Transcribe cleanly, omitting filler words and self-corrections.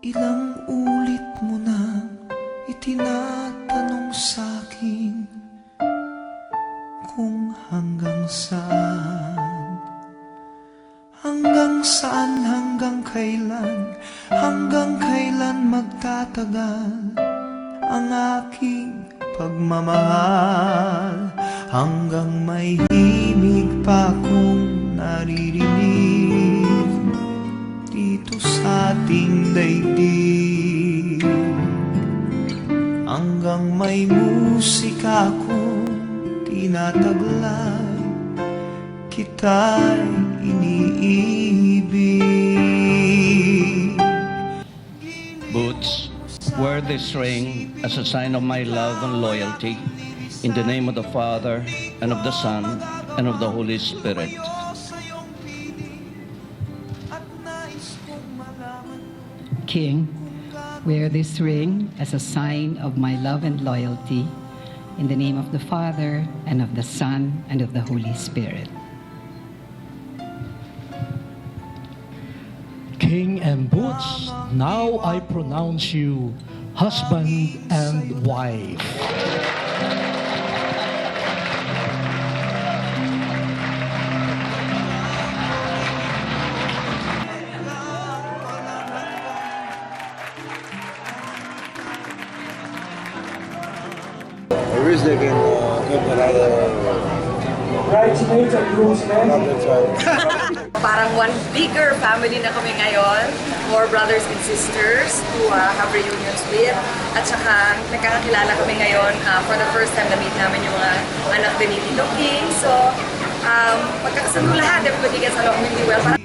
Ilang ulit mo na itinatanong sa'kin kung hanggang saan, hanggang kailan magtatagal ang aking pagmamahal, hanggang may himig pa akong naririnig dito sa ating daigdig, hanggang may musika akong tinataglay, kita'y iniibig. Boots, wear this ring as a sign of my love and loyalty, in the name of the Father, and of the Son, and of the Holy Spirit. King, wear this ring as a sign of my love and loyalty, in the name of the Father, and of the Son, and of the Holy Spirit. King and Boots, now I pronounce you husband and wife. I wish they can give another Parang one bigger family na kami ngayon. More brothers and sisters to have reunions with. At saka nagkakakilala kami ngayon for the first time na meet namin yung mga anak din ni Tito King. So, pagkakasunod lahat, everybody gets along really well.